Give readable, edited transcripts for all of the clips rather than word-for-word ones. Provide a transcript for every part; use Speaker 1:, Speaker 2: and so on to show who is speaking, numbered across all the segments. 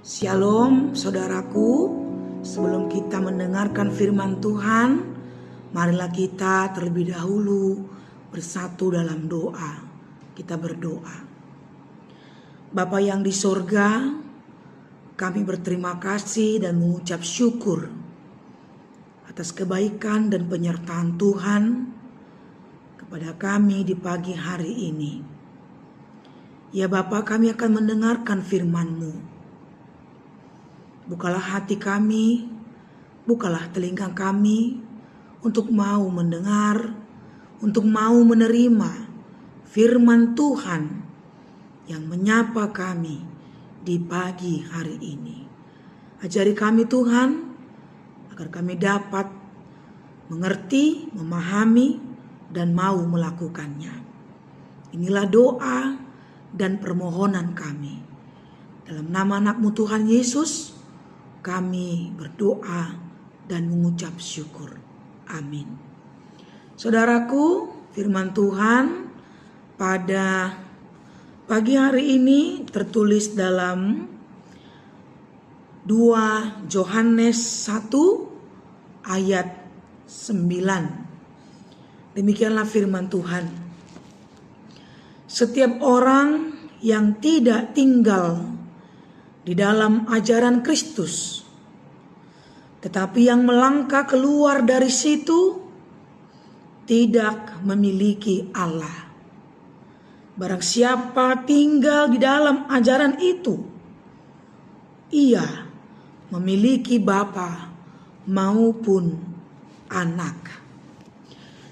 Speaker 1: Shalom saudaraku, sebelum kita mendengarkan firman Tuhan, marilah kita terlebih dahulu bersatu dalam doa. Kita berdoa. Bapa yang di sorga, kami berterima kasih dan mengucap syukur atas kebaikan dan penyertaan Tuhan kepada kami di pagi hari ini. Ya Bapa, kami akan mendengarkan firman-Mu. Bukalah hati kami, bukalah telinga kami untuk mau mendengar, untuk mau menerima firman Tuhan yang menyapa kami di pagi hari ini. Ajari kami Tuhan, agar kami dapat mengerti, memahami, dan mau melakukannya. Inilah doa dan permohonan kami. Dalam nama anak-Mu Tuhan Yesus, kami berdoa dan mengucap syukur. Amin. Saudaraku, firman Tuhan pada pagi hari ini tertulis dalam 2 Yohanes 1 ayat 9. Demikianlah firman Tuhan. Setiap orang yang tidak tinggal di dalam ajaran Kristus, tetapi yang melangkah keluar dari situ, tidak memiliki Allah. Barang siapa tinggal di dalam ajaran itu, ia memiliki Bapa maupun Anak.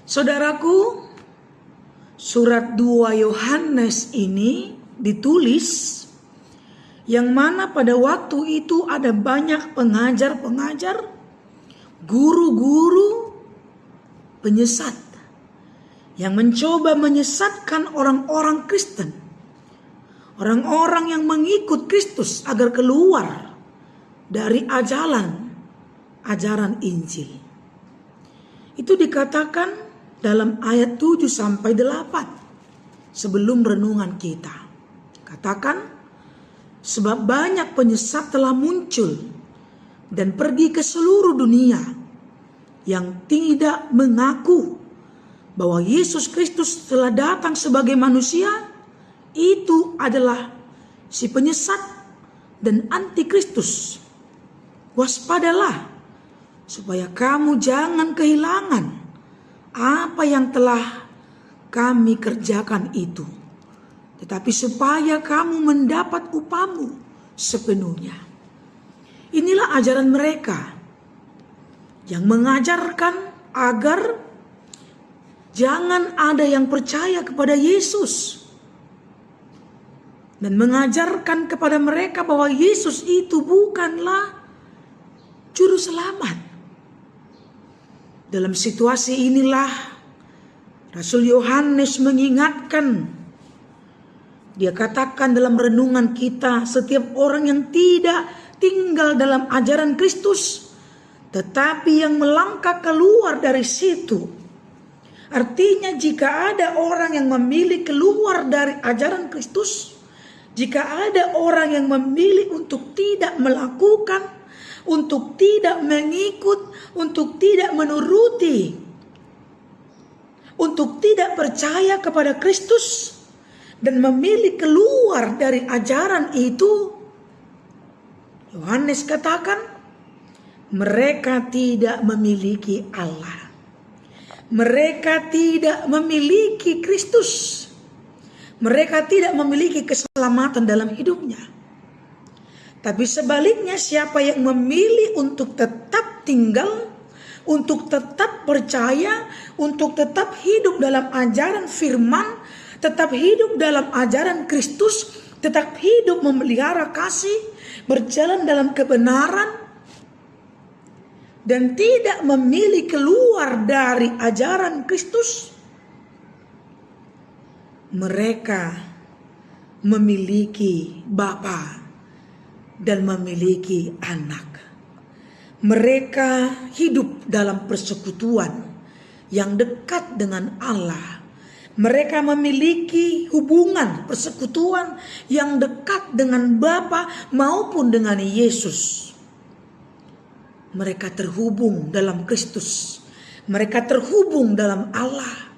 Speaker 1: Saudaraku, surat 2 Yohanes ini ditulis yang mana pada waktu itu ada banyak pengajar-pengajar, guru-guru penyesat yang mencoba menyesatkan orang-orang Kristen, orang-orang yang mengikut Kristus agar keluar dari ajaran Injil. Itu dikatakan dalam ayat 7-8 sebelum renungan kita. Katakan, sebab banyak penyesat telah muncul dan pergi ke seluruh dunia yang tidak mengaku bahwa Yesus Kristus telah datang sebagai manusia. Itu adalah si penyesat dan antikristus. Waspadalah supaya kamu jangan kehilangan apa yang telah kami kerjakan itu, tetapi supaya kamu mendapat upahmu sepenuhnya. Inilah ajaran mereka yang mengajarkan agar jangan ada yang percaya kepada Yesus, dan mengajarkan kepada mereka bahwa Yesus itu bukanlah juru selamat. Dalam situasi inilah Rasul Yohanes mengingatkan. Dia katakan dalam renungan kita, setiap orang yang tidak tinggal dalam ajaran Kristus, tetapi yang melangkah keluar dari situ. Artinya jika ada orang yang memilih keluar dari ajaran Kristus, jika ada orang yang memilih untuk tidak melakukan, untuk tidak mengikut, untuk tidak menuruti, untuk tidak percaya kepada Kristus, dan memilih keluar dari ajaran itu, Yohanes katakan mereka tidak memiliki Allah. Mereka tidak memiliki Kristus. Mereka tidak memiliki keselamatan dalam hidupnya. Tapi sebaliknya, siapa yang memilih untuk tetap tinggal, untuk tetap percaya, untuk tetap hidup dalam ajaran firman, tetap hidup dalam ajaran Kristus, tetap hidup memelihara kasih, berjalan dalam kebenaran, dan tidak memilih keluar dari ajaran Kristus, mereka memiliki Bapa dan memiliki Anak. Mereka hidup dalam persekutuan yang dekat dengan Allah. Mereka memiliki hubungan persekutuan yang dekat dengan Bapa maupun dengan Yesus. Mereka terhubung dalam Kristus. Mereka terhubung dalam Allah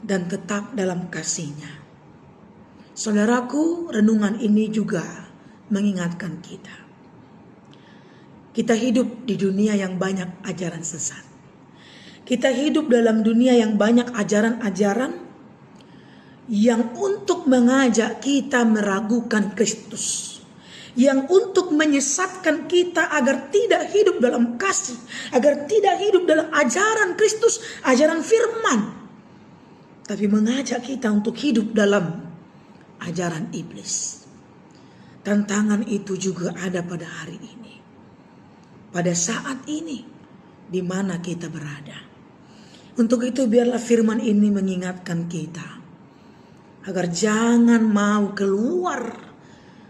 Speaker 1: dan tetap dalam kasih-Nya. Saudaraku, renungan ini juga mengingatkan kita. Kita hidup di dunia yang banyak ajaran sesat. Kita hidup dalam dunia yang banyak ajaran-ajaran yang untuk mengajak kita meragukan Kristus. Yang untuk menyesatkan kita agar tidak hidup dalam kasih. Agar tidak hidup dalam ajaran Kristus, ajaran firman. Tapi mengajak kita untuk hidup dalam ajaran iblis. Tantangan itu juga ada pada hari ini. Pada saat ini di mana kita berada. Untuk itu biarlah firman ini mengingatkan kita agar jangan mau keluar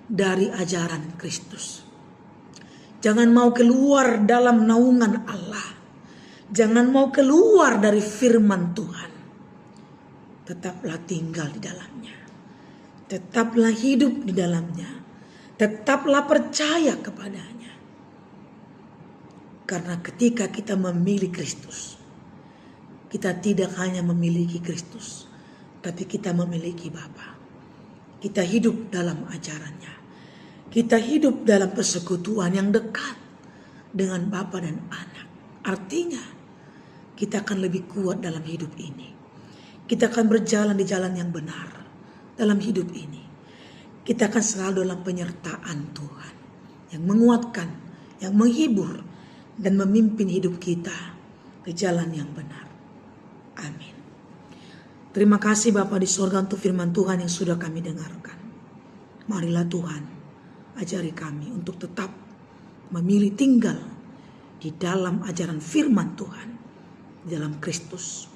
Speaker 1: dari ajaran Kristus. Jangan mau keluar dalam naungan Allah. Jangan mau keluar dari firman Tuhan. Tetaplah tinggal di dalamnya. Tetaplah hidup di dalamnya. Tetaplah percaya kepadanya. Karena ketika kita memilih Kristus, kita tidak hanya memiliki Kristus, tapi kita memiliki Bapa. Kita hidup dalam ajarannya. Kita hidup dalam persekutuan yang dekat dengan Bapa dan Anak. Artinya, kita akan lebih kuat dalam hidup ini. Kita akan berjalan di jalan yang benar dalam hidup ini. Kita akan selalu dalam penyertaan Tuhan yang menguatkan, yang menghibur, dan memimpin hidup kita ke jalan yang benar. Amin. Terima kasih Bapa di sorga untuk firman Tuhan yang sudah kami dengarkan. Marilah Tuhan ajari kami untuk tetap memilih tinggal di dalam ajaran firman Tuhan, di dalam Kristus,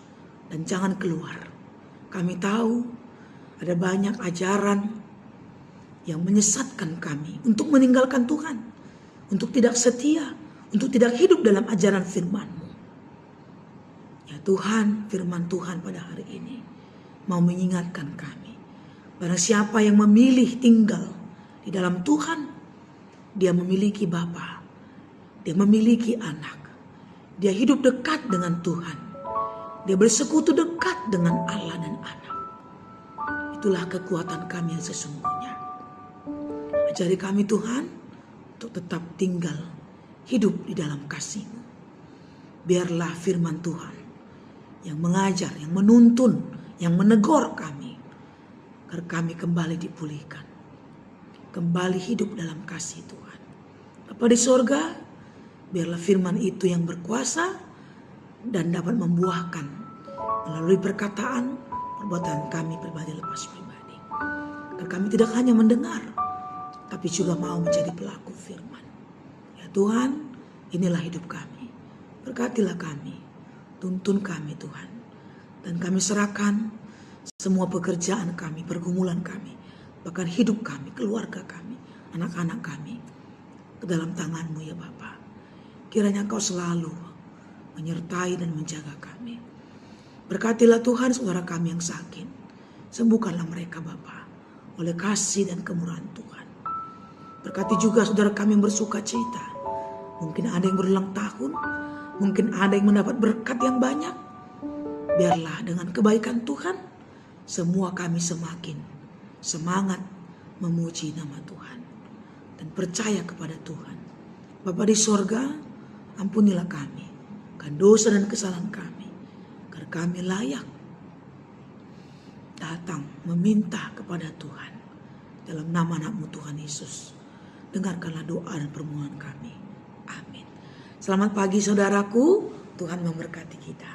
Speaker 1: dan jangan keluar. Kami tahu ada banyak ajaran yang menyesatkan kami untuk meninggalkan Tuhan, untuk tidak setia, untuk tidak hidup dalam ajaran firman-Mu. Ya Tuhan, firman Tuhan pada hari ini mau mengingatkan kami. Barang siapa yang memilih tinggal di dalam Tuhan, dia memiliki Bapa, dia memiliki Anak, dia hidup dekat dengan Tuhan, dia bersekutu dekat dengan Allah dan Anak. Itulah kekuatan kami yang sesungguhnya. Ajari kami Tuhan untuk tetap tinggal hidup di dalam kasih-Mu. Biarlah firman Tuhan yang mengajar, yang menuntun, yang menegur kami, agar kami kembali dipulihkan, kembali hidup dalam kasih Tuhan. Bapa di sorga, biarlah firman itu yang berkuasa dan dapat membuahkan melalui perkataan, perbuatan kami pribadi lepas pribadi. Agar kami tidak hanya mendengar, tapi juga mau menjadi pelaku firman. Ya Tuhan, inilah hidup kami. Berkatilah kami. Tuntun kami Tuhan. Dan kami serahkan semua pekerjaan kami, pergumulan kami, bahkan hidup kami, keluarga kami, anak-anak kami ke dalam tangan-Mu ya Bapa. Kiranya Engkau selalu menyertai dan menjaga kami. Berkatilah Tuhan saudara kami yang sakit. Sembuhkanlah mereka Bapa oleh kasih dan kemurahan Tuhan. Berkati juga saudara kami yang bersuka cita. Mungkin ada yang berulang tahun, mungkin ada yang mendapat berkat yang banyak. Biarlah dengan kebaikan Tuhan, semua kami semakin semangat memuji nama Tuhan dan percaya kepada Tuhan. Bapa di sorga, ampunilah kami akan dosa dan kesalahan kami, agar kami layak datang meminta kepada Tuhan dalam nama anak-Mu Tuhan Yesus. Dengarkanlah doa dan permohonan kami. Amin. Selamat pagi saudaraku, Tuhan memberkati kita.